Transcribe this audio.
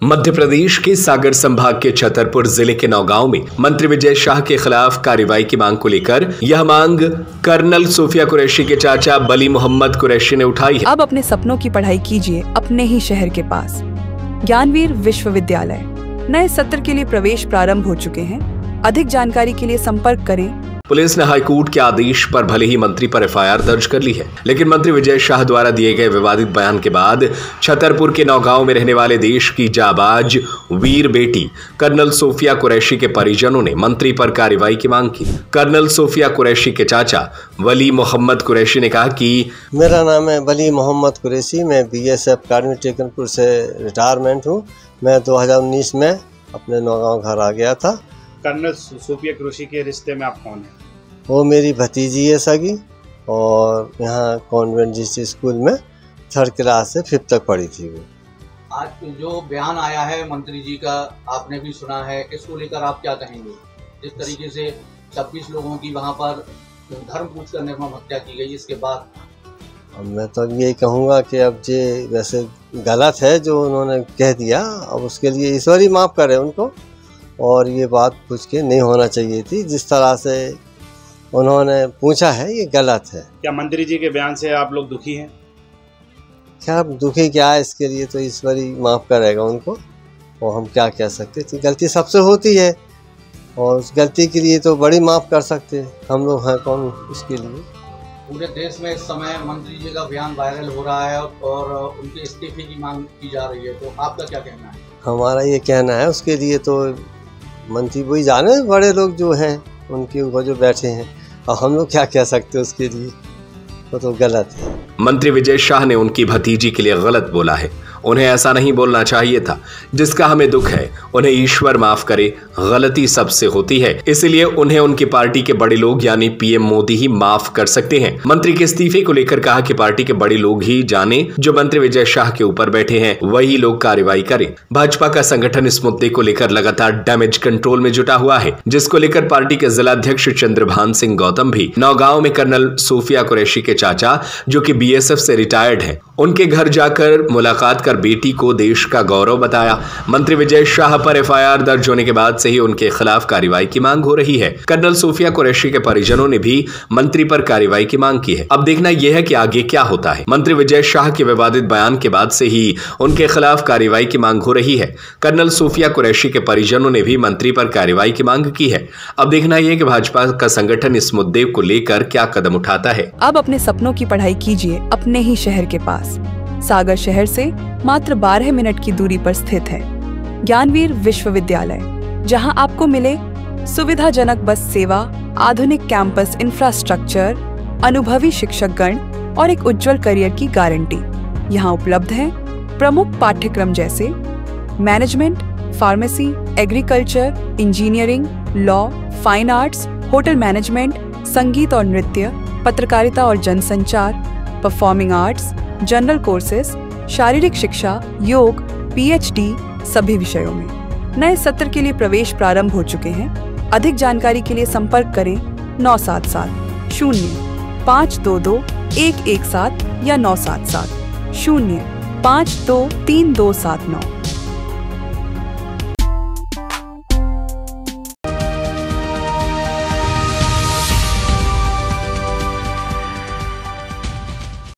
मध्य प्रदेश के सागर संभाग के छतरपुर जिले के नौगांव में मंत्री विजय शाह के खिलाफ कार्रवाई की मांग को लेकर यह मांग कर्नल सूफिया कुरैशी के चाचा वली मोहम्मद कुरैशी ने उठाई है। अब अपने सपनों की पढ़ाई कीजिए अपने ही शहर के पास। ज्ञानवीर विश्वविद्यालय नए सत्र के लिए प्रवेश प्रारंभ हो चुके हैं। अधिक जानकारी के लिए संपर्क करें। पुलिस ने हाईकोर्ट के आदेश पर भले ही मंत्री पर एफआईआर दर्ज कर ली है, लेकिन मंत्री विजय शाह द्वारा दिए गए विवादित बयान के बाद छतरपुर के नौगांव में रहने वाले देश की जाबाज वीर बेटी कर्नल सूफिया कुरैशी के परिजनों ने मंत्री पर कार्रवाई की मांग की। कर्नल सूफिया कुरैशी के चाचा वली मोहम्मद कुरैशी ने कहा कि मेरा नाम है वली मोहम्मद कुरैशी, मैं बीएसएफ अकादमी टेकनपुर से रिटायरमेंट हूँ। मैं 2019 में अपने नौगांव घर आ गया था। कर्नल सूफिया कुरैशी के रिश्ते में आप कौन हैं? वो मेरी भतीजी है सगी, और यहाँ कॉन्वेंट जिस स्कूल में 3rd क्लास से 5th तक पढ़ी थी वो। आज जो बयान आया है मंत्री जी का, आपने भी सुना है, इसको लेकर आप क्या कहेंगे? जिस तरीके से 26 लोगों की वहाँ पर धर्म पूछ कर निर्मम हत्या की गई, इसके बाद अब मैं तो यही कहूँगा कि अब ये वैसे गलत है जो उन्होंने कह दिया, अब उसके लिए ईश्वर ही माफ़ करे उनको। और ये बात पूछ के नहीं होना चाहिए थी, जिस तरह से उन्होंने पूछा है ये गलत है। क्या मंत्री जी के बयान से आप लोग दुखी हैं? क्या दुखी क्या है, इसके लिए तो ईश्वर ही माफ़ करेगा उनको, और हम क्या कह सकते थे। गलती सबसे होती है, और उस गलती के लिए तो बड़ी माफ़ कर सकते हैं, हम लोग हैं कौन उसके लिए। पूरे देश में इस समय मंत्री जी का बयान वायरल हो रहा है और उनके इस्तीफे की मांग की जा रही है, तो आपका क्या कहना है? हमारा ये कहना है उसके लिए तो मंत्री वही जाने, बड़े लोग जो हैं उनके ऊपर जो बैठे हैं, और हम लोग क्या कह सकते हैं उसके लिए, वो तो गलत है। मंत्री विजय शाह ने उनकी भतीजी के लिए गलत बोला है। उन्हें ऐसा नहीं बोलना चाहिए था। जिसका हमें दुख है उन्हें ईश्वर माफ करे, गलती सबसे होती है, इसलिए उन्हें उनकी पार्टी के बड़े लोग यानी पीएम मोदी ही माफ कर सकते हैं। मंत्री के इस्तीफे को लेकर कहा कि पार्टी के बड़े लोग ही जाने, जो मंत्री विजय शाह के ऊपर बैठे हैं वही लोग कार्रवाई करें। भाजपा का संगठन इस मुद्दे को लेकर लगातार डैमेज कंट्रोल में जुटा हुआ है, जिसको लेकर पार्टी के जिलाध्यक्ष चंद्रभान सिंह गौतम भी नौगांव में कर्नल सूफिया कुरैशी के चाचा, जो कि बीएसएफ से रिटायर्ड है, उनके घर जाकर मुलाकात कर बेटी को देश का गौरव बताया। मंत्री विजय शाह पर एफआईआर दर्ज होने के बाद से ही उनके खिलाफ कार्रवाई की मांग हो रही है। कर्नल सूफिया कुरैशी के परिजनों ने भी मंत्री पर कार्रवाई की मांग की है। अब देखना यह है कि आगे क्या होता है। मंत्री विजय शाह के विवादित बयान के बाद से ही उनके खिलाफ कार्रवाई की मांग हो रही है। कर्नल सूफिया कुरैशी के परिजनों ने भी मंत्री पर कार्रवाई की मांग की है। अब देखना यह कि भाजपा का संगठन इस मुद्दे को लेकर क्या कदम उठाता है। अब अपने सपनों की पढ़ाई कीजिए अपने ही शहर के पास। सागर शहर से मात्र 12 मिनट की दूरी पर स्थित है ज्ञानवीर विश्वविद्यालय, जहां आपको मिले सुविधाजनक बस सेवा, आधुनिक कैंपस इंफ्रास्ट्रक्चर, अनुभवी शिक्षकगण और एक उज्जवल करियर की गारंटी। यहां उपलब्ध है प्रमुख पाठ्यक्रम जैसे management, pharmacy, agriculture, engineering, law, fine arts, hotel management, संगीत और नृत्य, पत्रकारिता और जनसंचार, परफॉर्मिंग आर्ट्स, जनरल कोर्सेज, शारीरिक शिक्षा, योग, पीएचडी सभी विषयों में। नए सत्र के लिए प्रवेश प्रारंभ हो चुके हैं। अधिक जानकारी के लिए संपर्क करें 977 0 522 117 या 977 0 523 279।